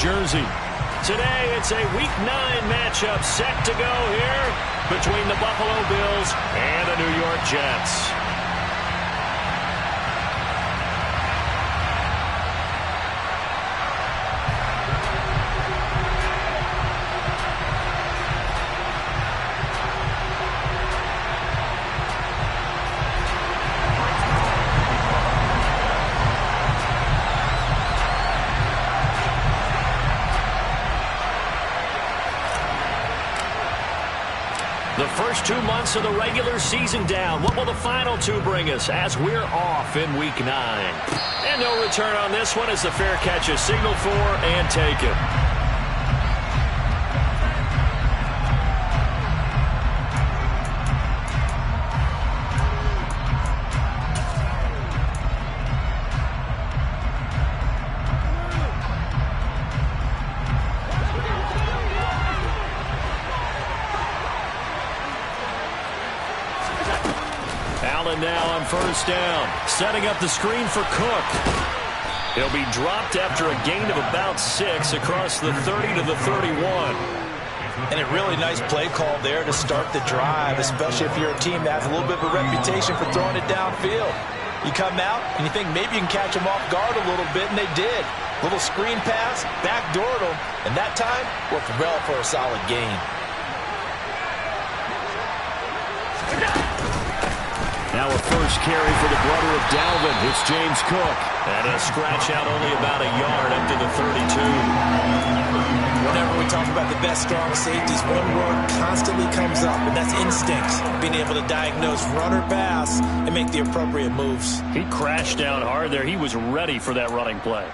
Jersey. Today, it's a Week 9 matchup set to go here between the Buffalo Bills and the New York Jets. The first 2 months of the regular season down. What will the final 2 bring us as we're off in Week 9? And no return on this one as the fair catch is signaled for and taken. Allen now on first down, setting up the screen for Cook. He'll be dropped after a gain of about 6 across the 30 to the 31. And a really nice play call there to start the drive, especially if you're a team that has a little bit of a reputation for throwing it downfield. You come out and you think maybe you can catch them off guard a little bit, and they did. Little screen pass, backdoored them, and that time worked well for a solid gain. Now a first carry for the brother of Dalvin. It's James Cook. And a scratch out only about a yard up to the 32. Whenever we talk about the best strong safeties, one word constantly comes up, and that's instincts. Being able to diagnose run or pass and make the appropriate moves. He crashed down hard there. He was ready for that running play.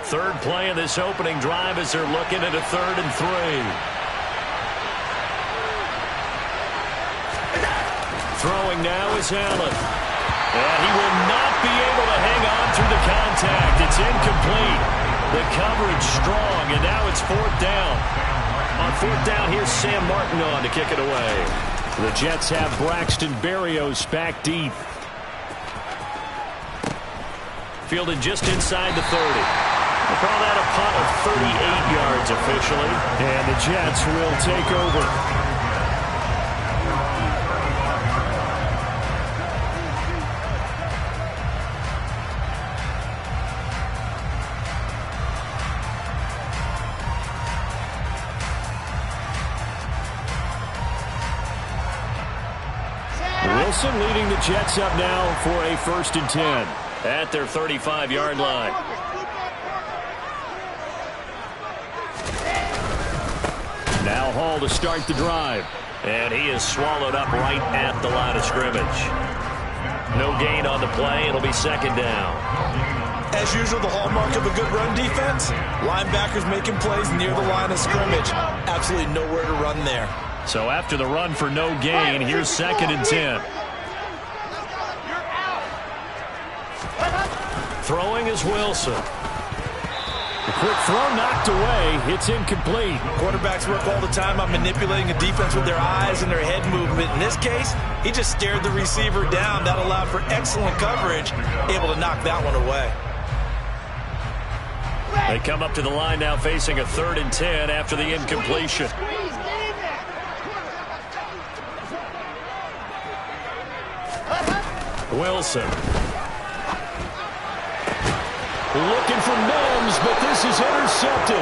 Third play of this opening drive as they're looking at a 3rd and 3. Throwing now is Allen. And he will not be able to hang on through the contact. It's incomplete. The coverage strong, and now it's 4th down. On 4th down, here's Sam Martin on to kick it away. The Jets have Braxton Berrios back deep. Fielded just inside the 30. We'll call that a punt of 38 yards officially. And the Jets will take over. Wilson leading the Jets up now for a 1st and 10 at their 35-yard line. Now Hall to start the drive. And he is swallowed up right at the line of scrimmage. No gain on the play. It'll be 2nd down. As usual, the hallmark of a good run defense, linebackers making plays near the line of scrimmage. Absolutely nowhere to run there. So after the run for no gain, here's 2nd and 10. Throwing is Wilson. The quick throw knocked away. It's incomplete. Quarterbacks work all the time on manipulating a defense with their eyes and their head movement. In this case, he just stared the receiver down. That allowed for excellent coverage, able to knock that one away. They come up to the line now facing a 3rd and 10 after the incompletion. Wilson. Looking for Mims, but this is intercepted.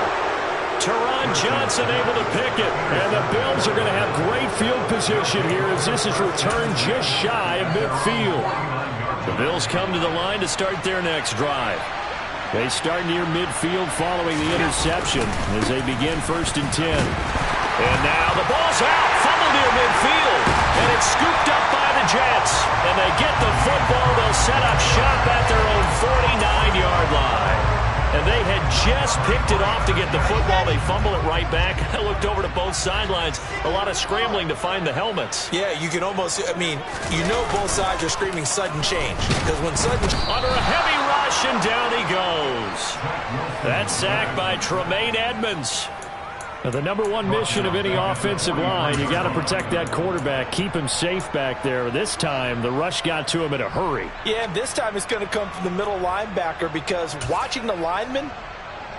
Teron Johnson able to pick it. And the Bills are going to have great field position here as this is returned just shy of midfield. The Bills come to the line to start their next drive. They start near midfield following the interception as they begin 1st and 10. And now the ball's out. Fumble near midfield. And it's scooped up by the Jets. And they get the football. They'll set up shop at their own 49-yard line. And they had just picked it off to get the football. They fumble it right back. I looked over to both sidelines. A lot of scrambling to find the helmets. Yeah, you can almost, both sides are screaming sudden change. Because when sudden... Under a heavy rush, and down he goes. That's sacked by Tremaine Edmonds. Now, the number one mission of any offensive line, you got to protect that quarterback, keep him safe back there. This time, the rush got to him in a hurry. Yeah, this time it's going to come from the middle linebacker because watching the lineman,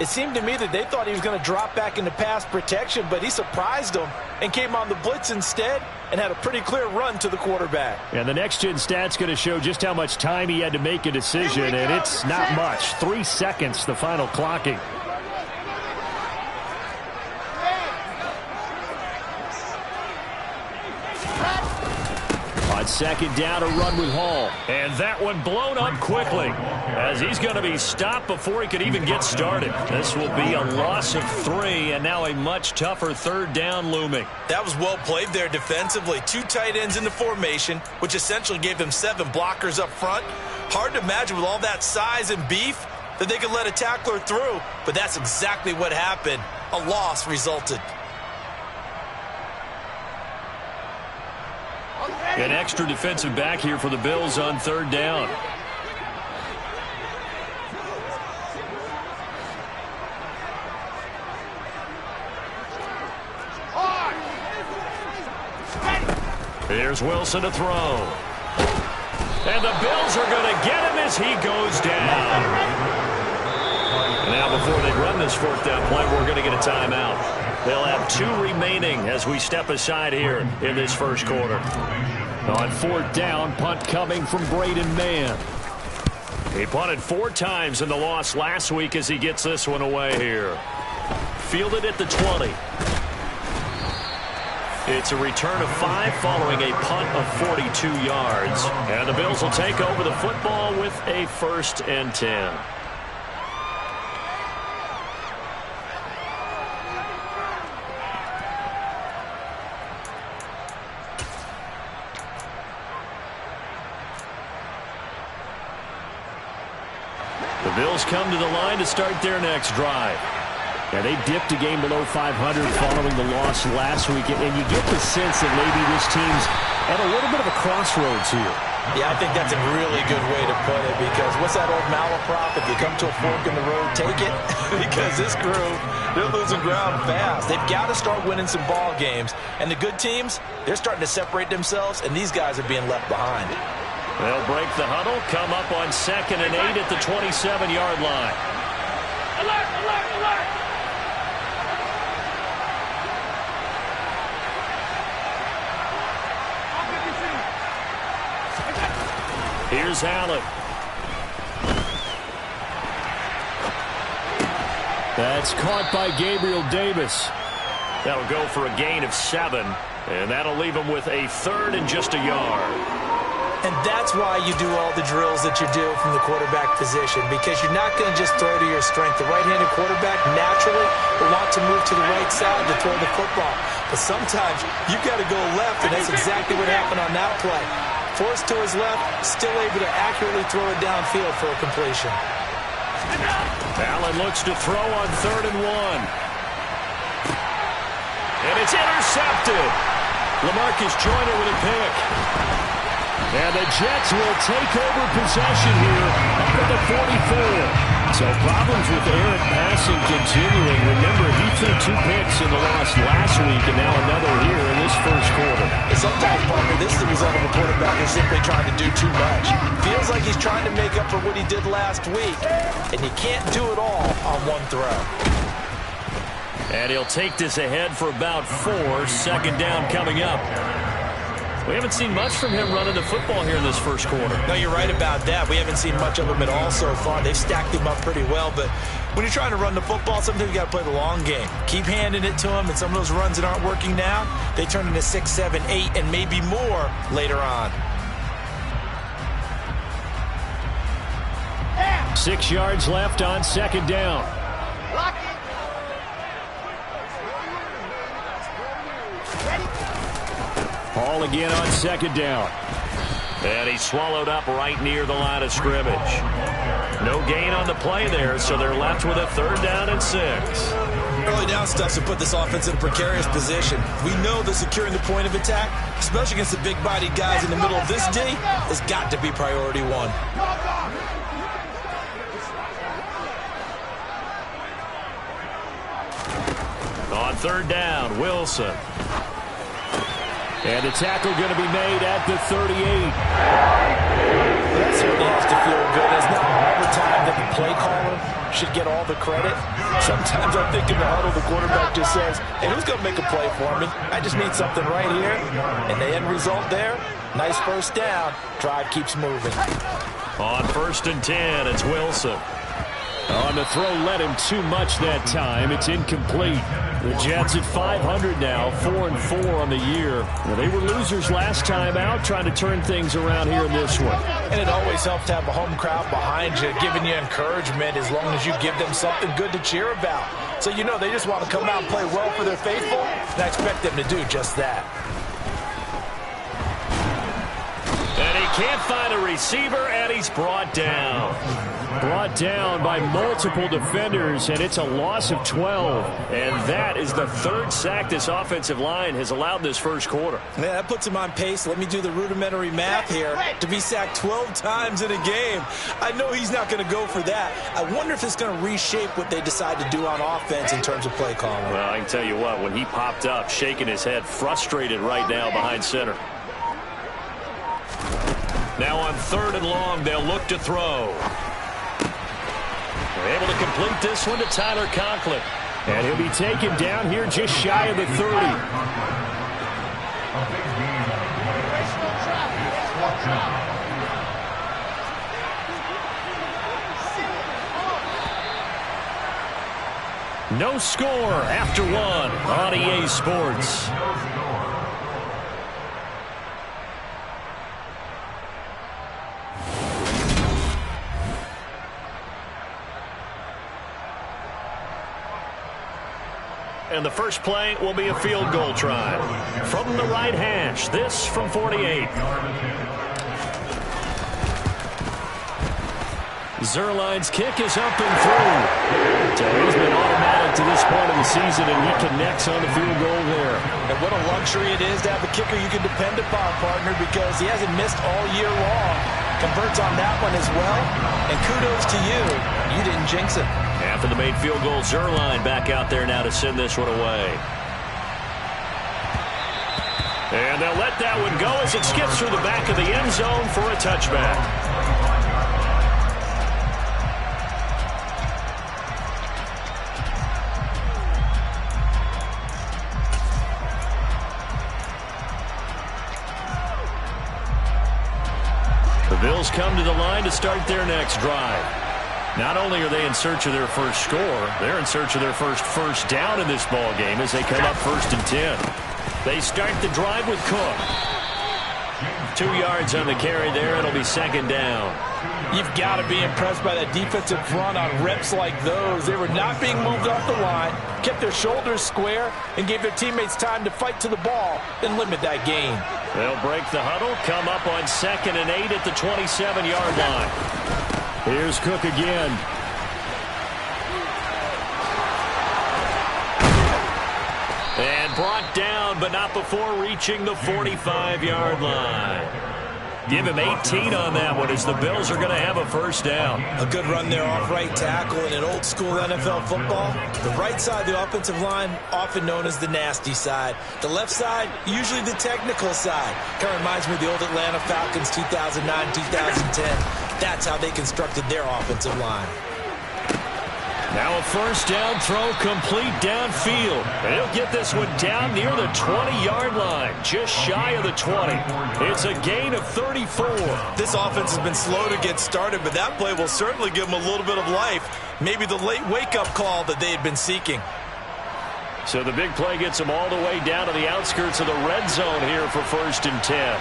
It seemed to me that they thought he was going to drop back into pass protection, but he surprised them and came on the blitz instead and had a pretty clear run to the quarterback. And the next-gen stat's going to show just how much time he had to make a decision, and it's not much. 3 seconds, the final clocking. On second down, a run with Hall. And that one blown up quickly as he's going to be stopped before he could even get started. This will be a loss of 3, and now a much tougher third down looming. That was well played there defensively. 2 tight ends in the formation, which essentially gave them 7 blockers up front. Hard to imagine with all that size and beef that they could let a tackler through, but that's exactly what happened. A loss resulted. An extra defensive back here for the Bills on third down. Here's Wilson to throw. And the Bills are going to get him as he goes down. Now before they run this fourth down play, we're going to get a timeout. They'll have 2 remaining as we step aside here in this first quarter. On fourth down, punt coming from Braden Mann. He punted 4 times in the loss last week as he gets this one away here. Fielded at the 20. It's a return of 5 following a punt of 42 yards. And the Bills will take over the football with a 1st and 10. The Bills come to the line to start their next drive. And they dipped a game below 500 following the loss last week. And you get the sense that maybe this team's at a little bit of a crossroads here. Yeah, I think that's a really good way to put it, because what's that old malaprop? If you come to a fork in the road, take it. Because this crew, they're losing ground fast. They've got to start winning some ball games. And the good teams, they're starting to separate themselves, and these guys are being left behind. They'll break the huddle, come up on 2nd and 8 at the 27-yard line. Alert, alert, alert! Here's Allen. That's caught by Gabriel Davis. That'll go for a gain of 7, and that'll leave him with a 3rd and just a yard. And that's why you do all the drills that you do from the quarterback position, because you're not going to just throw to your strength. The right-handed quarterback naturally will want to move to the right side to throw the football. But sometimes you've got to go left, and that's exactly what happened on that play. Forced to his left, still able to accurately throw it downfield for a completion. Allen looks to throw on 3rd and 1. And it's intercepted. LaMarcus Joyner with a pick. And the Jets will take over possession here up at the 44. So problems with errant passing continuing. Remember, he threw 2 picks in the loss last week, and now another here in this first quarter. And sometimes, partner, this is the result of a quarterback who's simply trying to do too much. Feels like he's trying to make up for what he did last week, and you can't do it all on one throw. And he'll take this ahead for about 4. 2nd down coming up. We haven't seen much from him running the football here in this first quarter. No, you're right about that. We haven't seen much of him at all so far. They've stacked him up pretty well, but when you're trying to run the football, sometimes you got to play the long game. Keep handing it to him, and some of those runs that aren't working now, they turn into 6, 7, 8, and maybe more later on. 6 yards left on 2nd down. Hall again on 2nd down. And he's swallowed up right near the line of scrimmage. No gain on the play there, so they're left with a 3rd down and 6. Early down stuff to put this offense in a precarious position. We know that securing the point of attack, especially against the big-bodied guys in the middle of this D, has got to be priority 1. On 3rd down, Wilson. And the tackle going to be made at the 38. certainly has to feel good. It's not all the time that the play caller should get all the credit. Sometimes I think in the huddle, the quarterback just says, hey, who's going to make a play for me? I just need something right here. And the end result there, nice first down. Drive keeps moving. On 1st and 10, it's Wilson. On the throw, led him too much that time. It's incomplete. The Jets at 500 now, 4-4 on the year. Well, they were losers last time out, trying to turn things around here in this one. And it always helps to have a home crowd behind you, giving you encouragement as long as you give them something good to cheer about. So you know they just want to come out and play well for their faithful, and I expect them to do just that. And he can't find a receiver, and he's brought down. Brought down by multiple defenders, and it's a loss of 12. And that is the 3rd sack this offensive line has allowed this first quarter. Yeah, that puts him on pace. Let me do the rudimentary math here. To be sacked 12 times in a game, I know he's not going to go for that. I wonder if it's going to reshape what they decide to do on offense in terms of play calling. Well, I can tell you what, when he popped up, shaking his head, frustrated right now behind center. Now on 3rd and long, they'll look to throw. They're able to complete this one to Tyler Conklin. And he'll be taken down here just shy of the 30. No score after 1 on EA Sports. And the first play will be a field goal try. From the right hash, this from 48. Zuerlein's kick is up and through. So he's been automatic to this point of the season, and he connects on the field goal there. And what a luxury it is to have a kicker you can depend upon, partner, because he hasn't missed all year long. Converts on that one as well. And kudos to you. You didn't jinx it. After the made field goal, Zuerlein back out there now to send this one away. And they'll let that one go as it skips through the back of the end zone for a touchback. The Bills come to the line to start their next drive. Not only are they in search of their first score, they're in search of their first down in this ball game as they come up 1st and 10. They start the drive with Cook. 2 yards on the carry there. It'll be 2nd down. You've got to be impressed by that defensive front on reps like those. They were not being moved off the line, kept their shoulders square, and gave their teammates time to fight to the ball and limit that gain. They'll break the huddle, come up on 2nd and 8 at the 27-yard line. Here's Cook again. And brought down, but not before reaching the 45-yard line. Give him 18 on that one as the Bills are going to have a first down. A good run there off right tackle in an old-school NFL football. The right side of the offensive line, often known as the nasty side. The left side, usually the technical side. Kind of reminds me of the old Atlanta Falcons 2009, 2010. That's how they constructed their offensive line. Now a first down throw complete downfield. And he'll get this one down near the 20-yard line, just shy of the 20. It's a gain of 34. This offense has been slow to get started, but that play will certainly give them a little bit of life. Maybe the late wake-up call that they had been seeking. So the big play gets them all the way down to the outskirts of the red zone here for 1st and 10.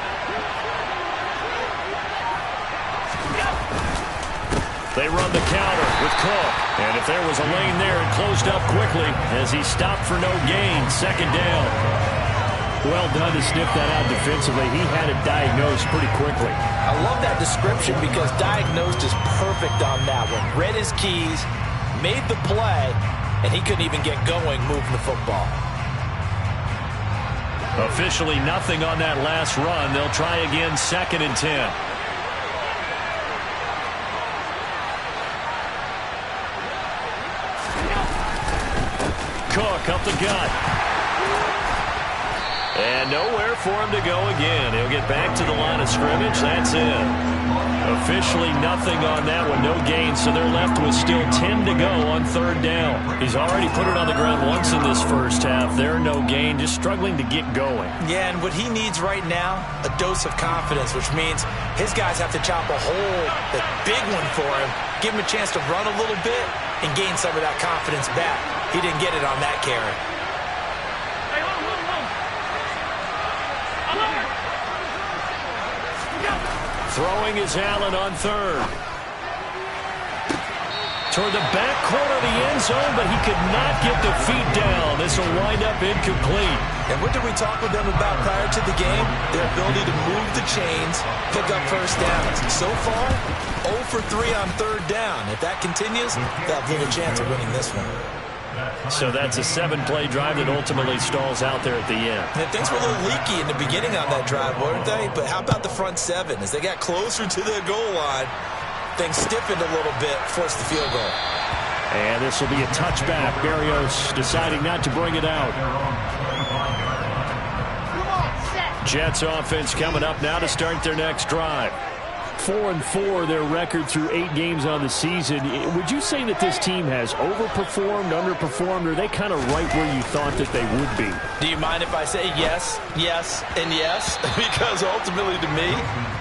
They run the counter with Cook. And if there was a lane there, it closed up quickly as he stopped for no gain. 2nd down. Well done to sniff that out defensively. He had it diagnosed pretty quickly. I love that description because diagnosed is perfect on that one. Read his keys, made the play, and he couldn't even get going moving the football. Officially nothing on that last run. They'll try again 2nd and 10. Cook up the gut. And nowhere for him to go again. He'll get back to the line of scrimmage. That's it. Officially nothing on that one. No gain, so they're left with still 10 to go on third down. He's already put it on the ground once in this first half. There, no gain, just struggling to get going. Yeah, and what he needs right now, a dose of confidence, which means his guys have to chop a hole, a big one for him, give him a chance to run a little bit, and gain some of that confidence back. He didn't get it on that carry. Throwing is Allen on third. Toward the back corner of the end zone, but he could not get the feet down. This will wind up incomplete. And what did we talk with them about prior to the game? Their ability to move the chains, pick up first downs. So far, 0 for 3 on third down. If that continues, they'll have little chance of winning this one. So that's a 7-play drive that ultimately stalls out there at the end. And things were a little leaky in the beginning on that drive, weren't they? But how about the front seven? As they got closer to the goal line, things stiffened a little bit, forced the field goal. And this will be a touchback. Berrios deciding not to bring it out. Jets offense coming up now to start their next drive. 4-4 their record through 8 games on the season. Would you say that this team has overperformed, underperformed, or are they kind of right where you thought that they would be? Do you mind if I say yes, yes, and yes? Because ultimately to me,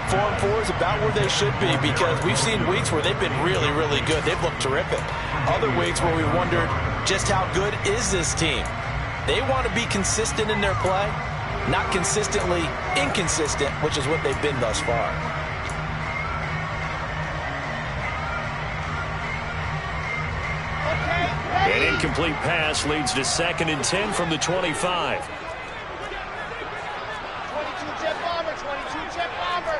4-4 is about where they should be, because we've seen weeks where they've been really, really good. They've looked terrific. Other weeks where we wondered just how good is this team. They want to be consistent in their play, not consistently inconsistent, which is what they've been thus far. An incomplete pass leads to 2nd and 10 from the 25. 22 jet bomber, 22 jet bomber.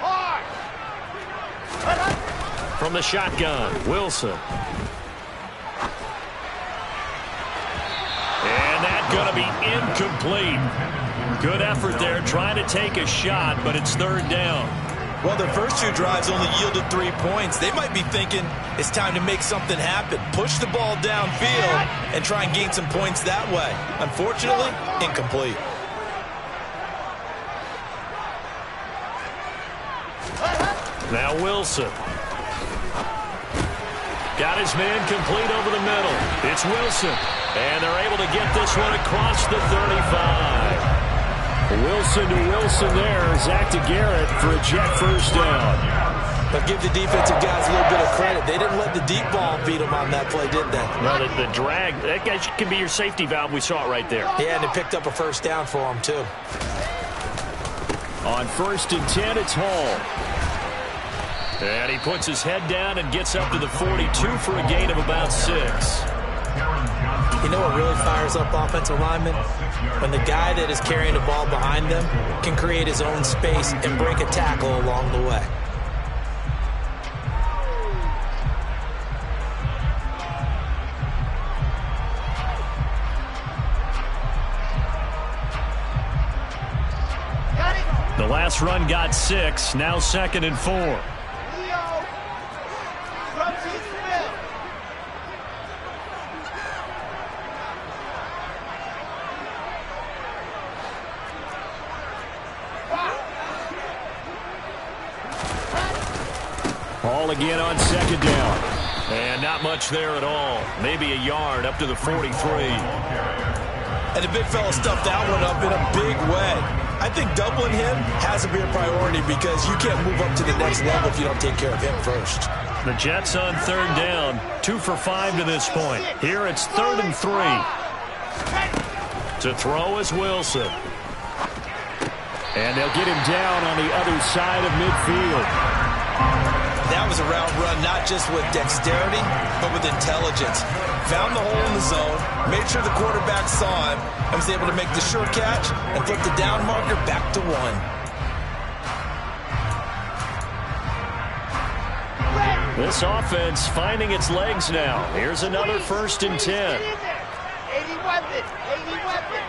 Hard. From the shotgun, Wilson. And that's going to be incomplete. Good effort there, trying to take a shot, but it's third down. Well, their first 2 drives only yielded 3 points. They might be thinking it's time to make something happen. Push the ball downfield and try and gain some points that way. Unfortunately, incomplete. Now Wilson. Got his man complete over the middle. It's Wilson. And they're able to get this one across the 35. Wilson to Wilson there. Zach to Garrett for a Jet first down. But give the defensive guys a little bit of credit. They didn't let the deep ball beat them on that play, did they? No, the drag, that guy can be your safety valve. We saw it right there. Yeah, and they picked up a first down for him, too. On 1st and 10, it's Hall. And he puts his head down and gets up to the 42 for a gain of about 6. You know what really fires up offensive linemen? When the guy that is carrying the ball behind them can create his own space and break a tackle along the way. The last run got 6, now 2nd and 4. Ball again on 2nd down. And not much there at all. Maybe a yard up to the 43. And the big fella stuffed that one up in a big way. I think doubling him has to be a priority because you can't move up to the next level if you don't take care of him first. The Jets on 3rd down. 2 for 5 to this point. Here it's 3rd and 3. To throw is Wilson. And they'll get him down on the other side of midfield. That was a route run not just with dexterity, but with intelligence. Found the hole in the zone, made sure the quarterback saw him, and was able to make the sure catch and flip the down marker back to 1. This offense finding its legs now. Here's another 1st and 10. 80 weapon, 80 weapon.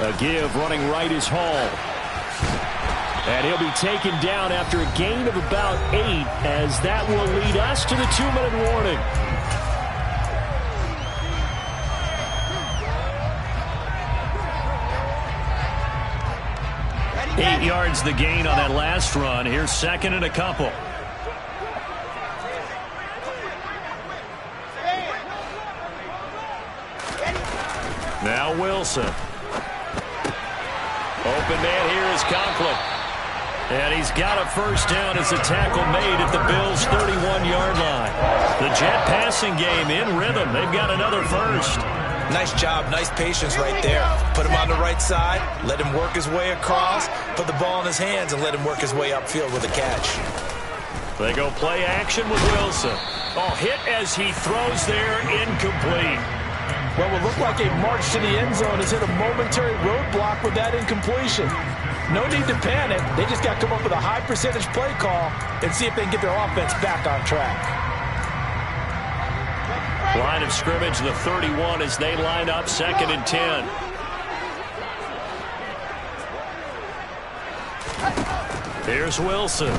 A give running right is Hall. And he'll be taken down after a gain of about 8, as that will lead us to the 2-minute warning. 8 yards the gain on that last run. Here's second and a couple. Now Wilson. Open man here is Conklin. And he's got a first down as a tackle made at the Bills' 31-yard line. The Jet passing game in rhythm. They've got another first. Nice job, nice patience right there. Put him on the right side, let him work his way across, put the ball in his hands, and let him work his way upfield with a catch. They go play action with Wilson. Oh, hit as he throws there, incomplete. Well, it looked like a march to the end zone has hit a momentary roadblock with that incompletion. No need to panic. They just got to come up with a high percentage play call and see if they can get their offense back on track. Line of scrimmage, the 31 as they line up second and 10. Here's Wilson.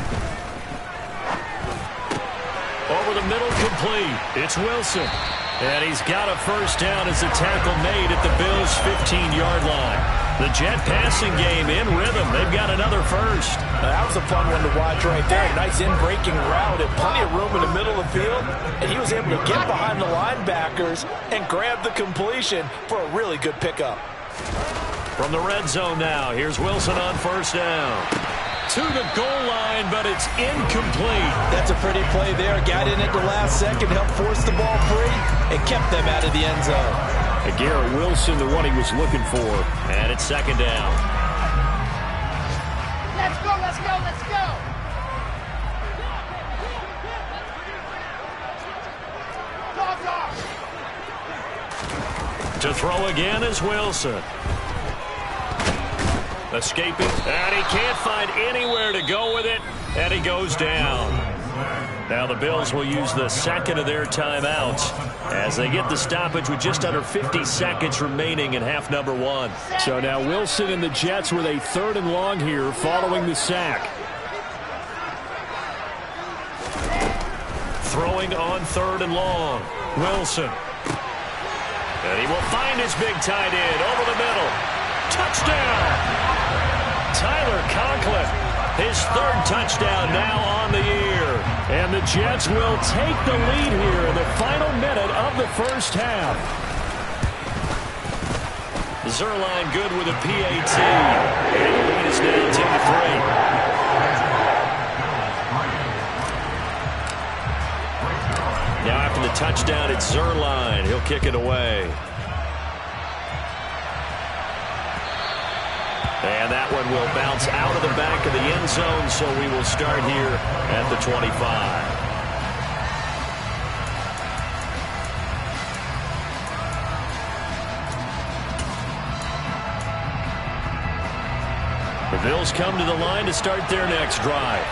Over the middle, complete. It's Wilson. And he's got a first down as a tackle made at the Bills' 15-yard line. The Jet passing game in rhythm. They've got another first. That was a fun one to watch right there. Nice in-breaking route and plenty of room in the middle of the field. And he was able to get behind the linebackers and grab the completion for a really good pickup. From the red zone now, here's Wilson on first down. To the goal line, but it's incomplete. That's a pretty play there. Got in at the last second, helped force the ball free, and kept them out of the end zone. Garrett Wilson, the one he was looking for. And it's second down. Let's go, let's go, let's go. Dogs off. To throw again is Wilson. Escaping, and he can't find anywhere to go with it, and he goes down. Now the Bills will use the second of their timeouts as they get the stoppage with just under 50 seconds remaining in half number one. So now Wilson and the Jets with a third and long here following the sack. Throwing on third and long. Wilson. And he will find his big tight end over the middle. Touchdown! Tyler Conklin, his third touchdown now on the year. And the Jets will take the lead here in the final minute of the first half. Zerline good with a PAT. And the lead is now 10-3. Now after the touchdown, it's Zerline. He'll kick it away. And that one will bounce out of the back of the end zone, so we will start here at the 25. The Bills come to the line to start their next drive.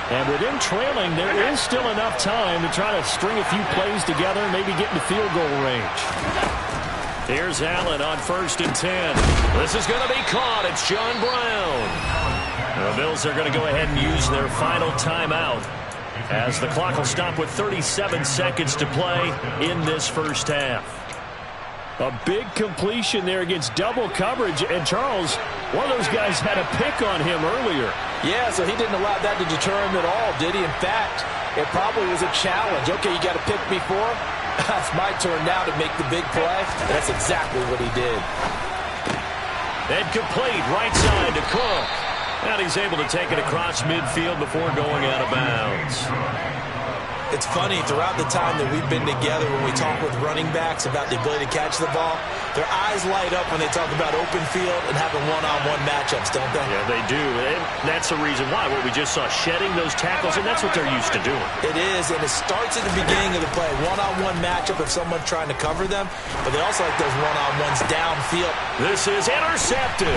And with them trailing, there is still enough time to try to string a few plays together and maybe get in the field goal range. Here's Allen on first and 10. This is going to be caught. It's John Brown. The Bills are going to go ahead and use their final timeout as the clock will stop with 37 seconds to play in this first half. A big completion there against double coverage. And Charles, one of those guys had a pick on him earlier. Yeah, so he didn't allow that to deter him at all, did he? In fact, it probably was a challenge. Okay, you got to pick me for? It's my turn now to make the big play. That's exactly what he did. And complete right side to Cook. And he's able to take it across midfield before going out of bounds. It's funny, throughout the time that we've been together when we talk with running backs about the ability to catch the ball, their eyes light up when they talk about open field and having one-on-one matchups, don't they? Yeah, they do. And that's the reason why. What we just saw, shedding those tackles, and that's what they're used to doing. It is, and it starts at the beginning of the play. One-on-one matchup if someone's trying to cover them, but they also like those one-on-ones downfield. This is intercepted.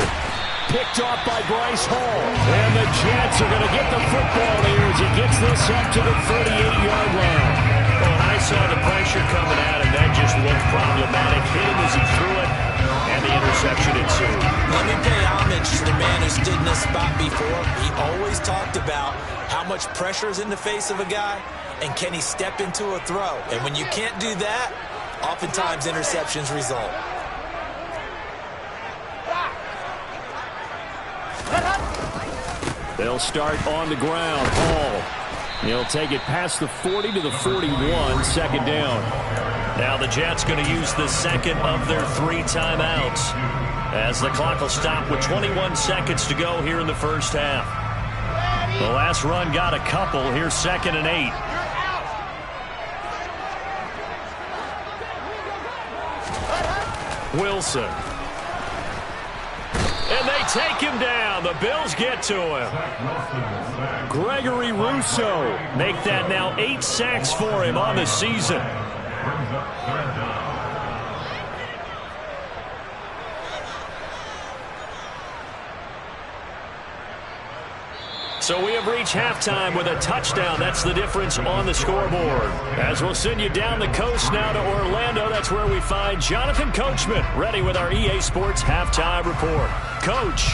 Picked off by Bryce Hall. And the Jets are going to get the football here as he gets this up to the 38-yard line. Oh, and I saw the pressure coming out, and that just looked problematic. Hit him as he threw it, and the interception ensued. Let me pay homage to the man who stood in this spot before. He always talked about how much pressure is in the face of a guy, and can he step into a throw. And when you can't do that, oftentimes interceptions result. They'll start on the ground. Hall. He'll take it past the 40 to the 41, second down. Now the Jets going to use the second of their 3 timeouts as the clock will stop with 21 seconds to go here in the first half. The last run got a couple. Here's 2nd and 8. Wilson. And they take him down. The Bills get to him. Gregory Rousseau. Make that now 8 sacks for him on the season. So we have reached halftime with a touchdown. That's the difference on the scoreboard. As we'll send you down the coast now to Orlando, that's where we find Jonathan Coachman, ready with our EA Sports Halftime Report. Coach.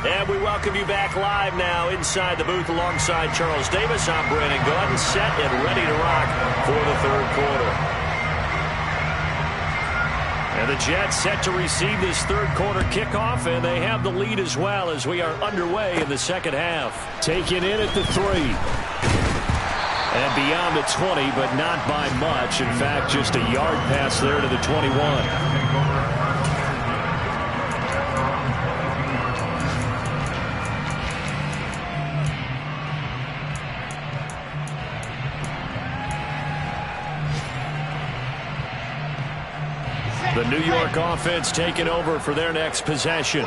And we welcome you back live now inside the booth alongside Charles Davis. I'm Brandon Gaudin, set and ready to rock for the third quarter. And the Jets set to receive this third quarter kickoff, and they have the lead as well as we are underway in the second half. Taken in at the 3. And beyond the 20, but not by much. In fact, just a yard pass there to the 21. The New York offense taking over for their next possession.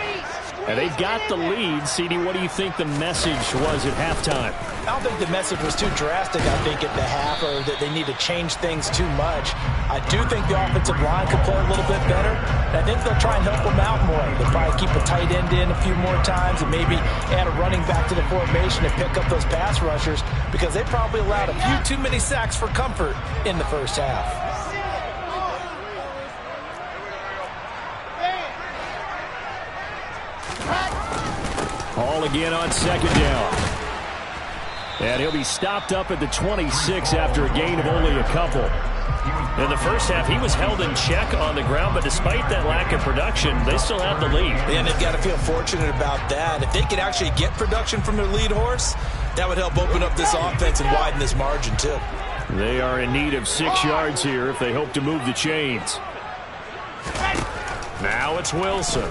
And they've got the lead. CD, what do you think the message was at halftime? I don't think the message was too drastic, I think, at the half, or that they need to change things too much. I do think the offensive line could play a little bit better. And I think they'll try and help them out more. They'll probably keep a tight end in a few more times and maybe add a running back to the formation and pick up those pass rushers, because they probably allowed a few too many sacks for comfort in the first half. Hall again on second down. And he'll be stopped up at the 26 after a gain of only a couple. In the first half, he was held in check on the ground, but despite that lack of production, they still have the lead. And they've got to feel fortunate about that. If they could actually get production from their lead horse, that would help open up this offense and widen this margin, too. They are in need of 6 yards here if they hope to move the chains. Now it's Wilson.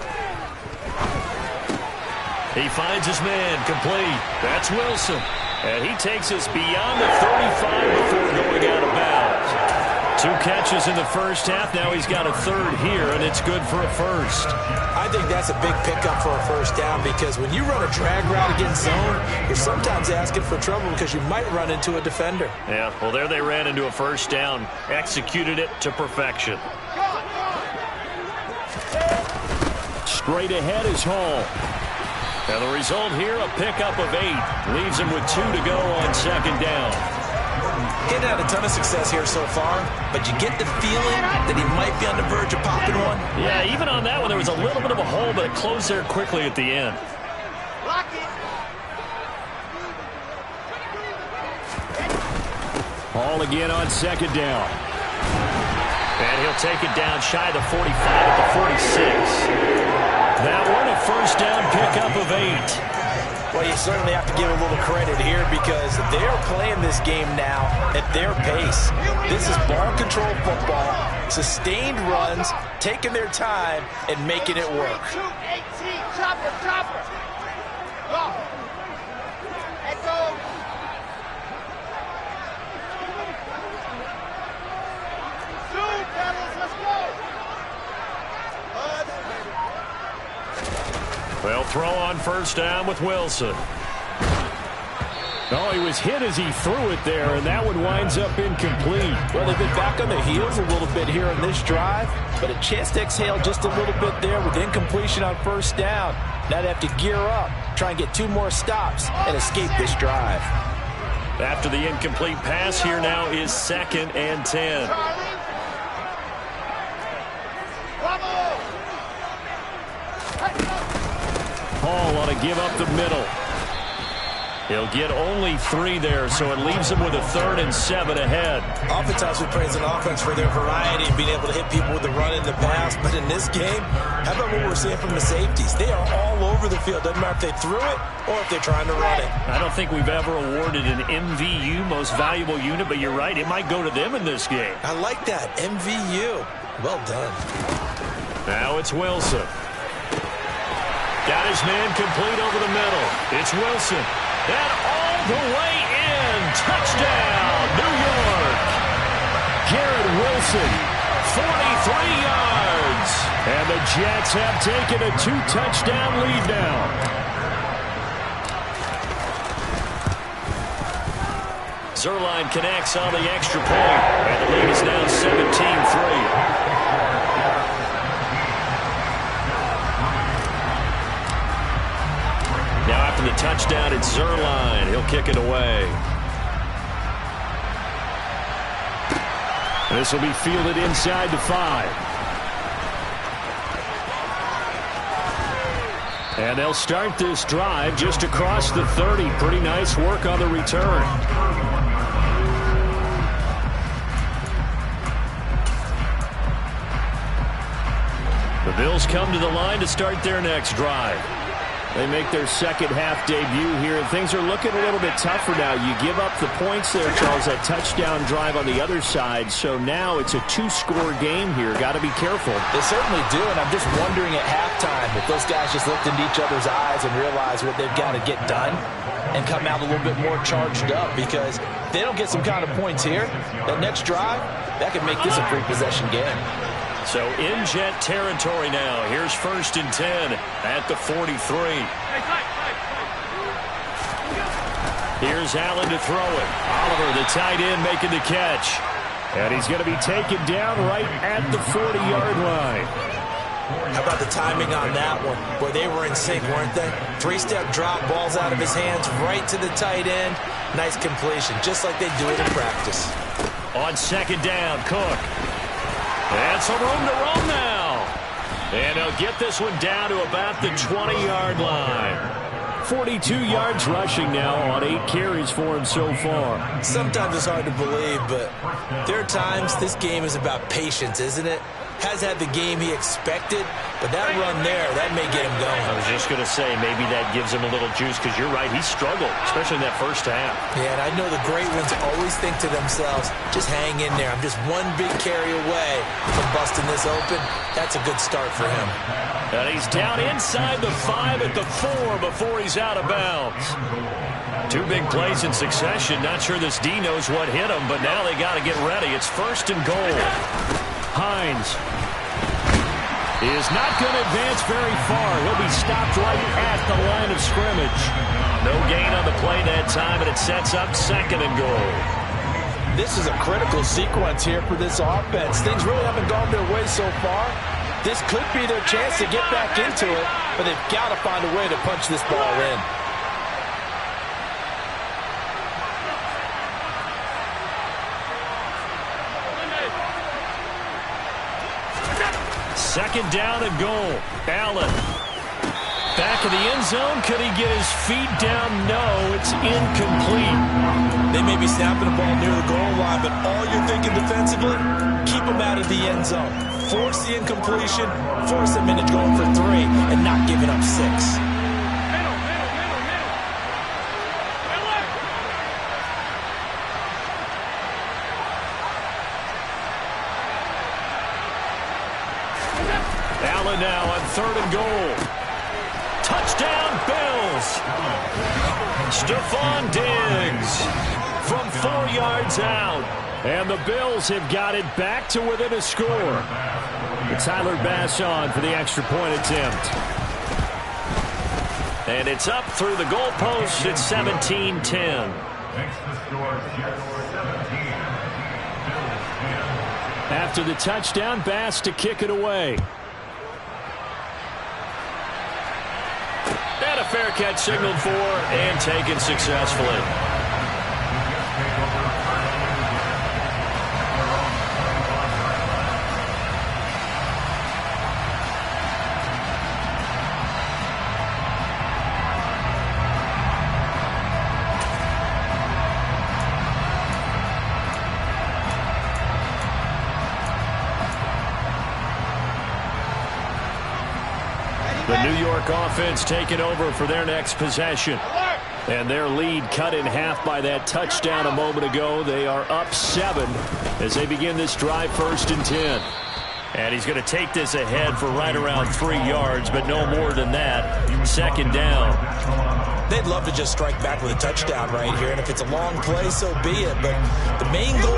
He finds his man, complete. That's Wilson. And he takes us beyond the 35 before going out of bounds. 2 catches in the first half. Now he's got a third here, and it's good for a first. I think that's a big pickup for a first down, because when you run a drag route against zone, you're sometimes asking for trouble because you might run into a defender. Yeah, well, there they ran into a first down. Executed it to perfection. Straight ahead is Hall. And the result here, a pickup of 8. Leaves him with 2 to go on second down. He hadn't had a ton of success here so far, but you get the feeling that he might be on the verge of popping one. Yeah, even on that one, there was a little bit of a hole, but it closed there quickly at the end. Lock it. Hall again on second down. And he'll take it down shy of the 45 at the 46. That one, a first down pickup of 8. Well, you certainly have to give a little credit here, because they're playing this game now at their pace. This is ball control football, sustained runs, taking their time, and making it work. 2-18, chopper, chopper. Go. Let go. Zoom, fellas, let's go. They'll throw on first down with Wilson. Oh, he was hit as he threw it there, and that one winds up incomplete. Well, they've been back on their heels a little bit here in this drive, but a chance to exhale just a little bit there with incompletion on first down. Now they have to gear up, try and get 2 more stops, and escape this drive. After the incomplete pass, here now is 2nd and 10. Hall ought to give up the middle. He'll get only 3 there, so it leaves him with a 3rd and 7 ahead. Oftentimes we praise an offense for their variety and being able to hit people with the run and the pass. But in this game, how about what we're seeing from the safeties? They are all over the field. Doesn't matter if they threw it or if they're trying to run it. I don't think we've ever awarded an MVU, most valuable unit, but you're right. It might go to them in this game. I like that. MVU. Well done. Now it's Wilson. Got his man complete over the middle. It's Wilson. And all the way in. Touchdown, New York. Garrett Wilson, 43 yards. And the Jets have taken a 2-touchdown lead now. Zerline connects on the extra point. And the lead is now 17-3. Now after the touchdown, it's Zerline. He'll kick it away. This will be fielded inside the 5. And they'll start this drive just across the 30. Pretty nice work on the return. The Bills come to the line to start their next drive. They make their second-half debut here, and things are looking a little bit tougher now. You give up the points there, Charles, that touchdown drive on the other side, so now it's a 2-score game here. Got to be careful. They certainly do, and I'm just wondering at halftime if those guys just looked into each other's eyes and realized what they've got to get done and come out a little bit more charged up, because if they don't get some kind of points here, that next drive, that could make this a free-possession game. So in Jet territory now. Here's 1st and 10 at the 43. Here's Allen to throw it. Oliver, the tight end, making the catch. And he's going to be taken down right at the 40-yard line. How about the timing on that one? Boy, they were in sync, weren't they? 3-step drop, balls out of his hands, right to the tight end. Nice completion, just like they do it in practice. On 2nd down, Cook. And some room to roam now. And they'll get this one down to about the 20-yard line. 42 yards rushing now on 8 carries for him so far. Sometimes it's hard to believe, but there are times this game is about patience, isn't it? Has had the game he expected, but that run there, that may get him going. I was just going to say, maybe that gives him a little juice, because you're right, he struggled, especially in that first half. Yeah, and I know the great ones always think to themselves, just hang in there. I'm just one big carry away from busting this open. That's a good start for him. And he's down inside the 5 at the 4 before he's out of bounds. 2 big plays in succession. Not sure this D knows what hit him, but now they got to get ready. It's 1st and goal. Hines is not going to advance very far. He'll be stopped right at the line of scrimmage. No gain on the play that time, and it sets up 2nd and goal. This is a critical sequence here for this offense. Things really haven't gone their way so far. This could be their chance to get back into it, but they've got to find a way to punch this ball in. Second down and goal. Allen. Back of the end zone. Could he get his feet down? No, it's incomplete. They may be snapping the ball near the goal line, but all you're thinking defensively, keep them out of the end zone. Force the incompletion, force them into going for 3, and not giving up 6. Allen now on 3rd and goal. Touchdown, Bills. Stephon Diggs from 4 yards out. And the Bills have got it back to within a score. It's Tyler Bass on for the extra point attempt. And it's up through the goalpost. It's 17-10. After the touchdown, Bass to kick it away. And a fair catch signaled for and taken successfully. The New York offense taking over for their next possession. And their lead cut in half by that touchdown a moment ago. They are up 7 as they begin this drive, 1st and 10. And he's going to take this ahead for right around 3 yards, but no more than that. 2nd down. They'd love to just strike back with a touchdown right here, and if it's a long play, so be it. But the main goal,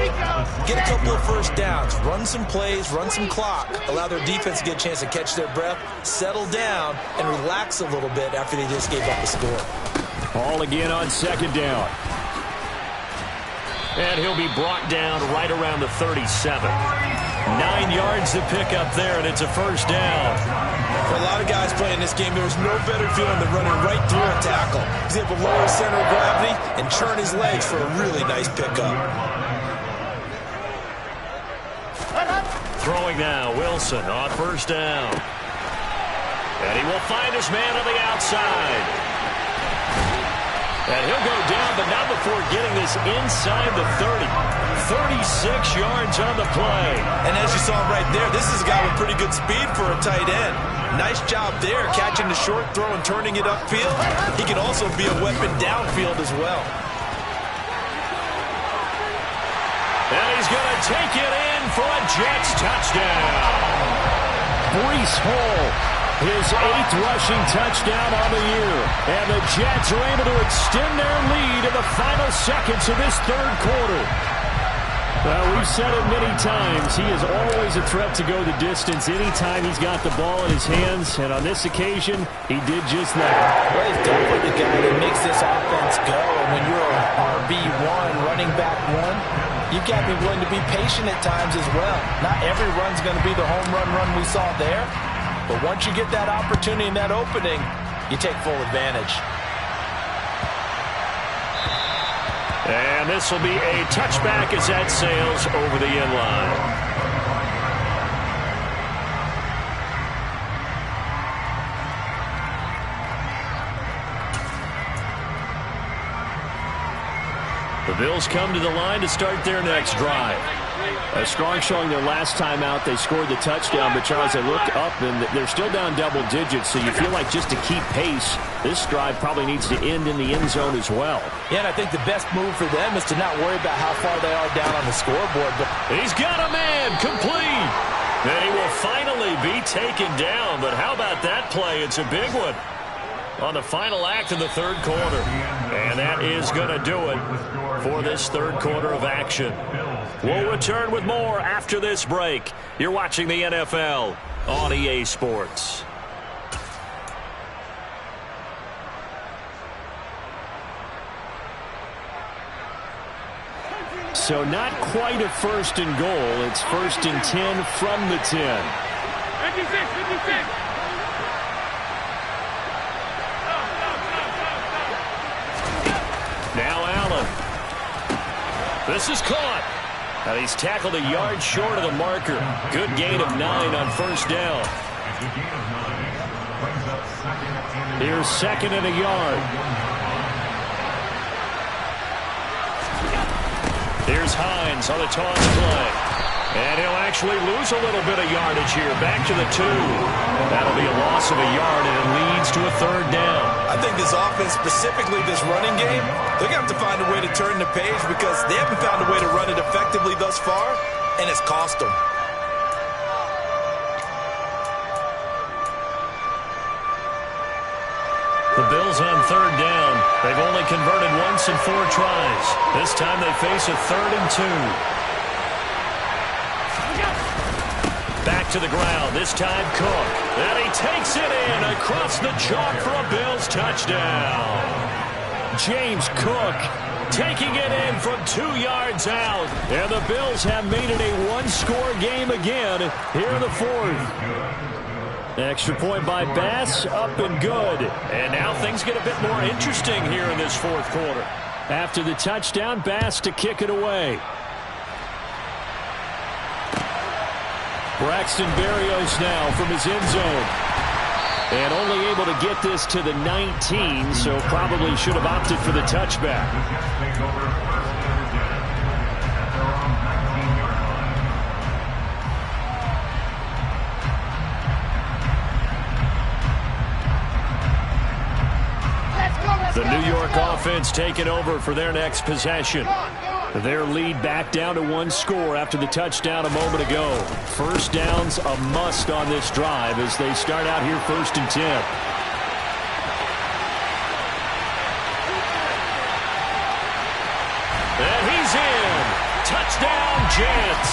get a couple of first downs, run some plays, run some clock, allow their defense to get a chance to catch their breath, settle down, and relax a little bit after they just gave up a score. Ball again on 2nd down. And he'll be brought down right around the 37. 9 yards to pick up there, and it's a 1st down. For a lot of guys playing this game, there's no better feeling than running right through a tackle. He's able to lower his center of gravity and churn his legs for a really nice pickup. Throwing now, Wilson on 1st down. And he will find his man on the outside. And he'll go down, but not before getting this inside the 30. 36 yards on the play. And as you saw right there, this is a guy with pretty good speed for a tight end. Nice job there, catching the short throw and turning it upfield. He can also be a weapon downfield as well. And he's going to take it in for a Jets touchdown. Breece Hall, his 8th rushing touchdown on the year. And the Jets are able to extend their lead in the final seconds of this 3rd quarter. Well, we've said it many times. He is always a threat to go the distance anytime he's got the ball in his hands. And on this occasion, he did just that. Well, he's definitely the guy that makes this offense go. And when you're an RB1, running back 1, you've got to be willing to be patient at times as well. Not every run's going to be the home run we saw there. But once you get that opportunity and that opening, you take full advantage. And this will be a touchback as that sails over the end line. The Bills come to the line to start their next drive. A strong showing their last time out. They scored the touchdown, but Charles, I look up and they're still down double digits, so you feel like just to keep pace, this drive probably needs to end in the end zone as well. Yeah, and I think the best move for them is to not worry about how far they are down on the scoreboard. But he's got a man complete. And he will finally be taken down, but how about that play? It's a big one on the final act of the 3rd quarter. And that is going to do it for this 3rd quarter of action. We'll return with more after this break. You're watching the NFL on EA Sports. So not quite a 1st and goal. It's 1st and 10 from the 10. 56. Now Allen. This is caught. And he's tackled a yard short of the marker. Good gain of 9 on 1st down. Here's 2nd and a yard. Here's Hines on a toss play. And he'll actually lose a little bit of yardage here. Back to the 2. That'll be a loss of a yard, and it leads to a 3rd down. I think this offense, specifically this running game, they're going to have to find a way to turn the page because they haven't found a way to run it effectively thus far, and it's cost them. The Bills on 3rd down. They've only converted once in 4 tries. This time they face a 3rd and 2. Back to the ground, this time Cook. And he takes it in across the chalk for a Bills touchdown. James Cook taking it in from 2 yards out. And the Bills have made it a 1-score game again here in the 4th. Extra point by Bass, up and good. And now things get a bit more interesting here in this 4th quarter. After the touchdown, Bass to kick it away. Braxton Berrios now from his end zone. And only able to get this to the 19, so probably should have opted for the touchback. York offense taking over for their next possession. Their lead back down to 1 score after the touchdown a moment ago. First down's a must on this drive as they start out here 1st and 10. And he's in. Touchdown, Jets.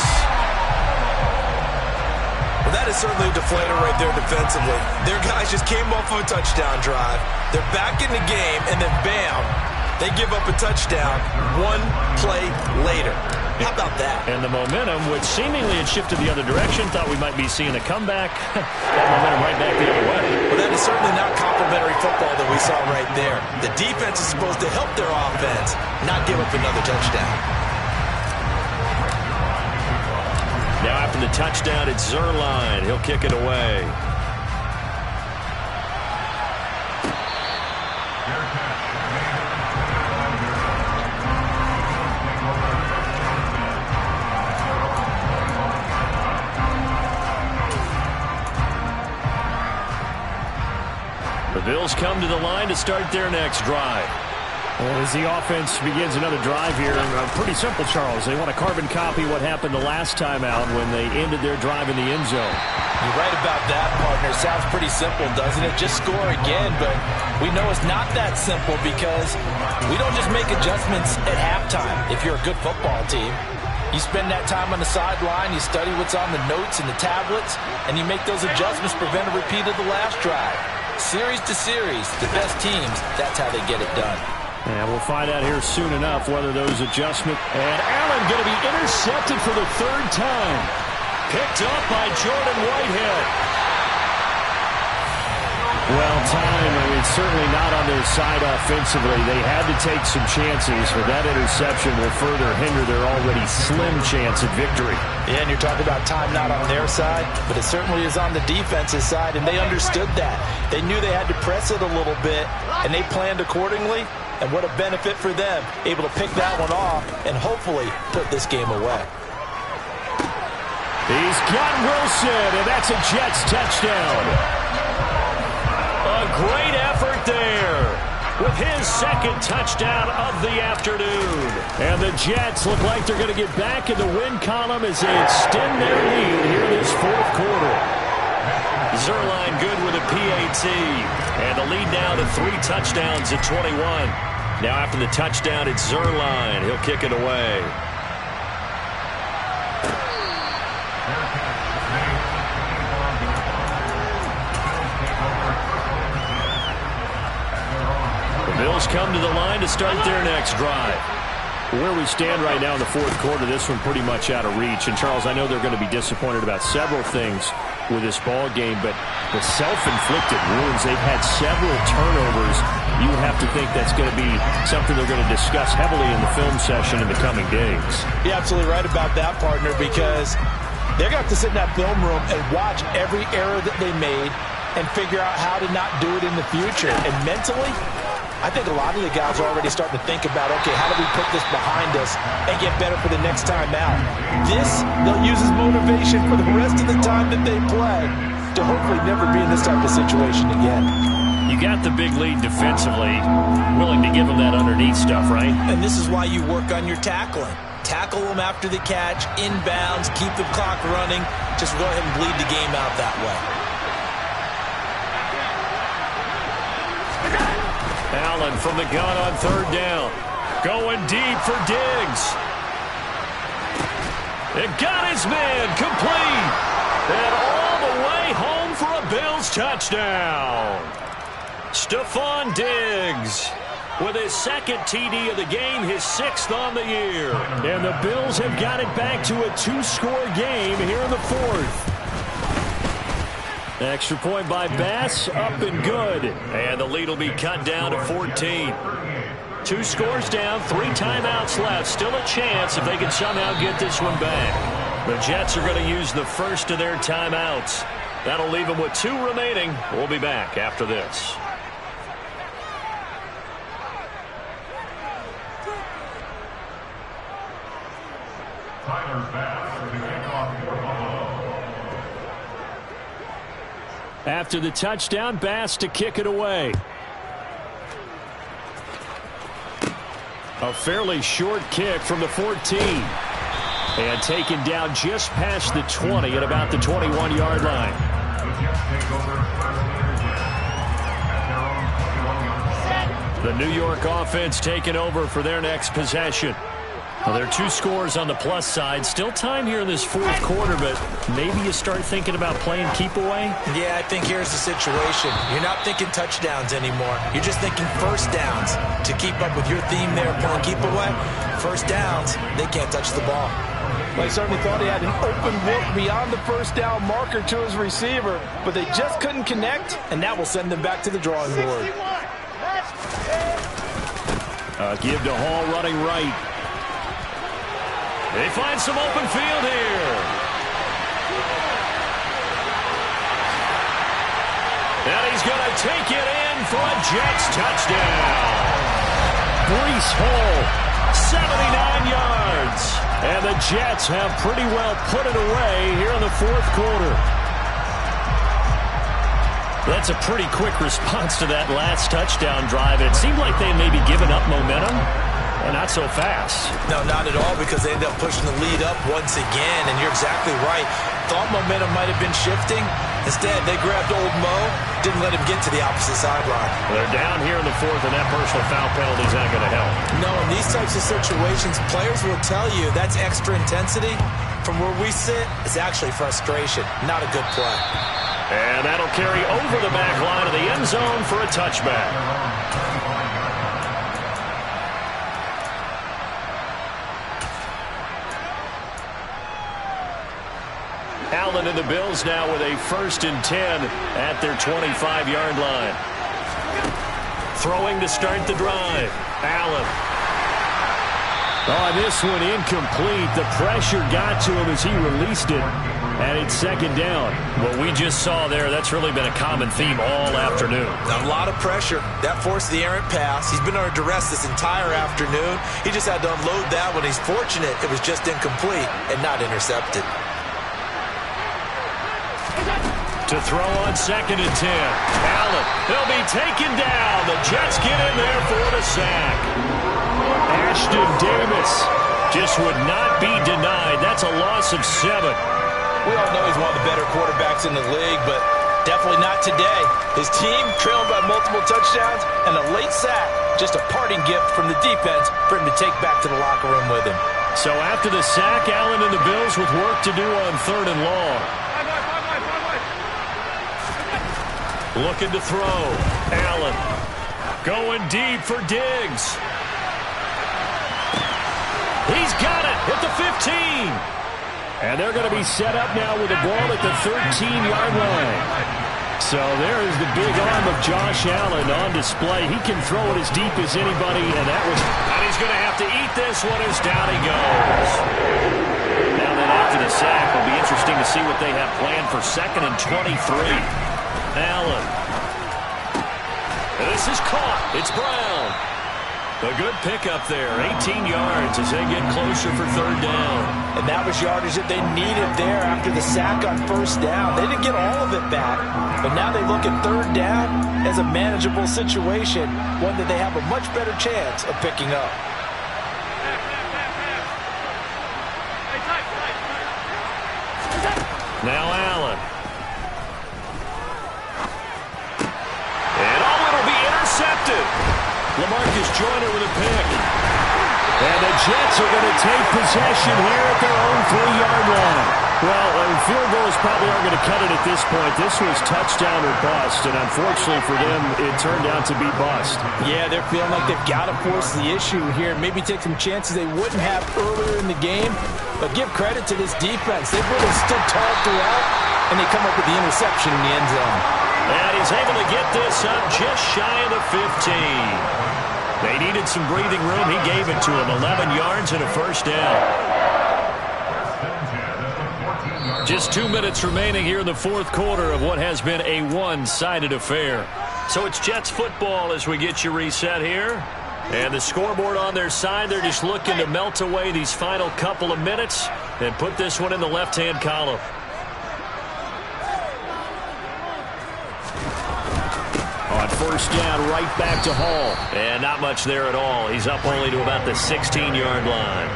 Well, that is certainly a deflator right there defensively. Their guys just came off of a touchdown drive. They're back in the game, and then bam, they give up a touchdown 1 play later. How about that? And the momentum, which seemingly had shifted the other direction, thought we might be seeing a comeback. That momentum right back the other way. Well, that is certainly not complimentary football that we saw right there. The defense is supposed to help their offense, not give up another touchdown. Now after the touchdown, it's Zerline. He'll kick it away. The Bills come to the line to start their next drive. Well, as the offense begins another drive here, pretty simple, Charles. They want to carbon copy what happened the last time out when they ended their drive in the end zone. You're right about that, partner. Sounds pretty simple, doesn't it? Just score again, but we know it's not that simple because we don't just make adjustments at halftime if you're a good football team. You spend that time on the sideline, you study what's on the notes and the tablets, and you make those adjustments to prevent a repeat of the last drive. Series to series, the best teams, that's how they get it done. And we'll find out here soon enough whether those adjustments. And Allen going to be intercepted for the 3rd time. Picked up by Jordan Whitehead. Well, time, it's certainly not on their side offensively. They had to take some chances, but that interception will further hinder their already slim chance at victory. Yeah, and you're talking about time not on their side, but it certainly is on the defense's side, and they understood that. They knew they had to press it a little bit, and they planned accordingly, and what a benefit for them, able to pick that one off and hopefully put this game away. He's got Wilson, and that's a Jets touchdown. A great effort there with his 2nd touchdown of the afternoon. And the Jets look like they're going to get back in the win column as they extend their lead here this 4th quarter. Zerline good with a PAT. And the lead now to 3 touchdowns at 21. Now after the touchdown, it's Zerline. He'll kick it away. Bills come to the line to start their next drive. Where we stand right now in the 4th quarter, this one pretty much out of reach. And, Charles, I know they're going to be disappointed about several things with this ball game, but the self-inflicted wounds, they've had several turnovers. You have to think that's going to be something they're going to discuss heavily in the film session in the coming days. You're absolutely right about that, partner, because they're going to have to sit in that film room and watch every error that they made and figure out how to not do it in the future. And mentally, I think a lot of the guys are already starting to think about, okay, how do we put this behind us and get better for the next time out? This, they'll use as motivation for the rest of the time that they play to hopefully never be in this type of situation again. You got the big lead defensively, willing to give them that underneath stuff, right? And this is why you work on your tackling. Tackle them after the catch, inbounds, keep the clock running. Just go ahead and bleed the game out that way. Allen from the gun on 3rd down. Going deep for Diggs. It got his man complete. And all the way home for a Bills touchdown. Stephon Diggs with his 2nd TD of the game, his 6th on the year. And the Bills have got it back to a 2-score game here in the 4th. Extra point by Bass, up and good. And the lead will be cut down to 14. 2 scores down, 3 timeouts left. Still a chance if they can somehow get this one back. The Jets are going to use the first of their timeouts. That'll leave them with 2 remaining. We'll be back after this. After the touchdown, Bass to kick it away. A fairly short kick from the 14. And taken down just past the 20 at about the 21-yard line. The New York offense taking over for their next possession. Well, there are 2 scores on the plus side. Still time here in this fourth quarter, but maybe you start thinking about playing keep away? Yeah, I think here's the situation. You're not thinking touchdowns anymore. You're just thinking first downs. To keep up with your theme there, playing keep away, first downs, they can't touch the ball. Well, he certainly thought he had an open look beyond the first down marker to his receiver, but they just couldn't connect, and that will send them back to the drawing board. Give to Hall running right. They find some open field here. And he's going to take it in for a Jets touchdown. Breece Hall, 79 yards. And the Jets have pretty well put it away here in the fourth quarter. That's a pretty quick response to that last touchdown drive. It seemed like they may be giving up momentum. Not so fast. No, not at all, because they ended up pushing the lead up once again, and you're exactly right. Thought momentum might have been shifting. Instead, they grabbed old Mo, didn't let him get to the opposite sideline. They're down here in the fourth, and that personal foul penalty is not going to help. No, in these types of situations, players will tell you that's extra intensity. From where we sit, it's actually frustration, not a good play. And that'll carry over the back line of the end zone for a touchback. Allen and the Bills now with a 1st and 10 at their 25-yard line. Throwing to start the drive. Allen. Oh, this one incomplete. The pressure got to him as he released it. And it's 2nd down. What we just saw there, that's really been a common theme all afternoon. A lot of pressure. That forced the errant pass. He's been under duress this entire afternoon. He just had to unload that one. He's fortunate it was just incomplete and not intercepted. To throw on 2nd and 10. Allen, they'll be taken down. The Jets get in there for the sack. Ashton Davis just would not be denied. That's a loss of 7. We all know he's one of the better quarterbacks in the league, but definitely not today. His team trailing by multiple touchdowns and a late sack. Just a parting gift from the defense for him to take back to the locker room with him. So after the sack, Allen and the Bills with work to do on 3rd and long. Looking to throw. Allen going deep for Diggs. He's got it at the 15. And they're going to be set up now with the ball at the 13-yard line. So there is the big arm of Josh Allen on display. He can throw it as deep as anybody, and he's going to have to eat this one as down he goes. Now then after the sack, it'll be interesting to see what they have planned for 2nd and 23. Allen. This is caught. It's Brown. A good pickup there. 18 yards as they get closer for 3rd down. And that was yardage that they needed there after the sack on 1st down. They didn't get all of it back, but now they look at 3rd down as a manageable situation, one that they have a much better chance of picking up. Now Allen. Intercepted. LaMarcus Joyner with a pick. And the Jets are going to take possession here at their own 3-yard line. Well, field goals probably aren't going to cut it at this point. This was touchdown or bust, and unfortunately for them, it turned out to be bust. Yeah, they're feeling like they've got to force the issue here. Maybe take some chances they wouldn't have earlier in the game. But give credit to this defense. They've really stood tall throughout, and they come up with the interception in the end zone. And he's able to get this up just shy of the 15. They needed some breathing room. He gave it to him. 11 yards and a 1st down. Just 2 minutes remaining here in the fourth quarter of what has been a one-sided affair. So it's Jets football as we get you reset here. And the scoreboard on their side, they're just looking to melt away these final couple of minutes and put this one in the left-hand column. On first down right back to Hall. And not much there at all. He's up only to about the 16-yard line.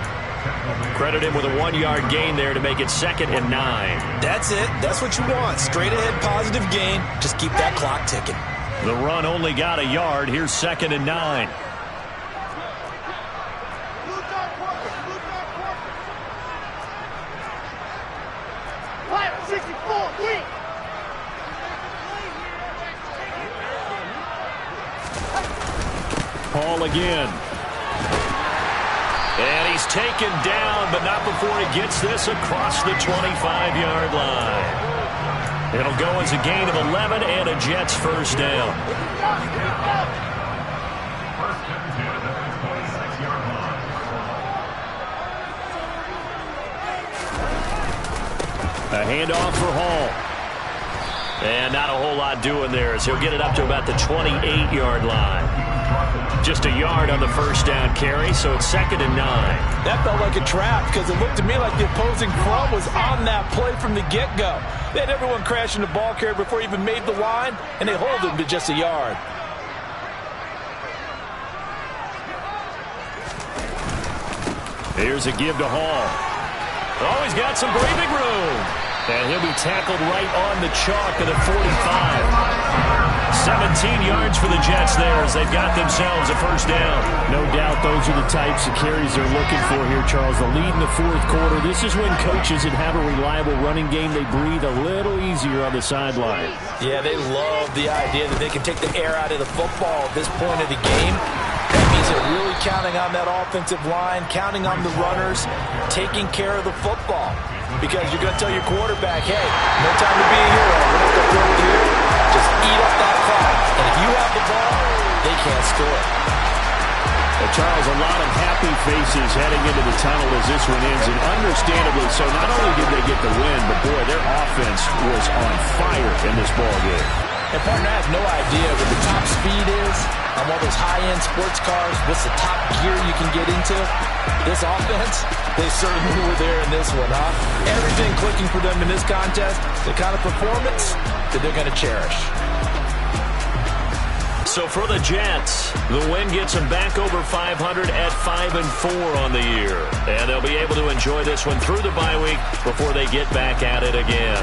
Credit him with a 1-yard gain there to make it 2nd and 9. That's it. That's what you want. Straight ahead positive gain. Just keep that clock ticking. The run only got a yard. Here's 2nd and 9. Hall again. And he's taken down, but not before he gets this across the 25-yard line. It'll go as a gain of 11 and a Jets first down. A handoff for Hall. And not a whole lot doing there as he'll get it up to about the 28-yard line. Just a yard on the first down carry, so it's 2nd and 9. That felt like a trap because it looked to me like the opposing front was on that play from the get-go. They had everyone crashing the ball carrier before he even made the line, and they hold him to just a yard. Here's a give to Hall. Oh, he's got some breathing room. And he'll be tackled right on the chalk at the 45. 17 yards for the Jets there as they've got themselves a first down. No doubt those are the types of carries they're looking for here, Charles. The lead in the fourth quarter. This is when coaches that have a reliable running game, they breathe a little easier on the sideline. Yeah, they love the idea that they can take the air out of the football at this point of the game. That means they're really counting on that offensive line, counting on the runners, taking care of the football. Because you're going to tell your quarterback, hey, no time to be a hero. We're not going to throw it here. Just eat up that clock. And if you have the ball, they can't score. Well, Charles, a lot of happy faces heading into the tunnel as this one ends, and understandably so. Not only did they get the win, but, boy, their offense was on fire in this ballgame. And, partner, I have no idea what the top speed is on one of those high-end sports cars. What's the top gear you can get into? This offense, they certainly were there in this one, huh? Everything clicking for them in this contest, the kind of performance that they're going to cherish. So for the Jets, the win gets them back over 500 at 5-4 on the year. And they'll be able to enjoy this one through the bye week before they get back at it again.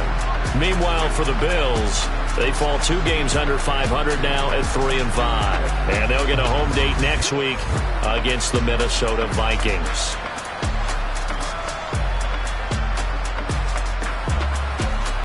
Meanwhile, for the Bills, they fall 2 games under 500 now at 3-5. And they'll get a home date next week against the Minnesota Vikings.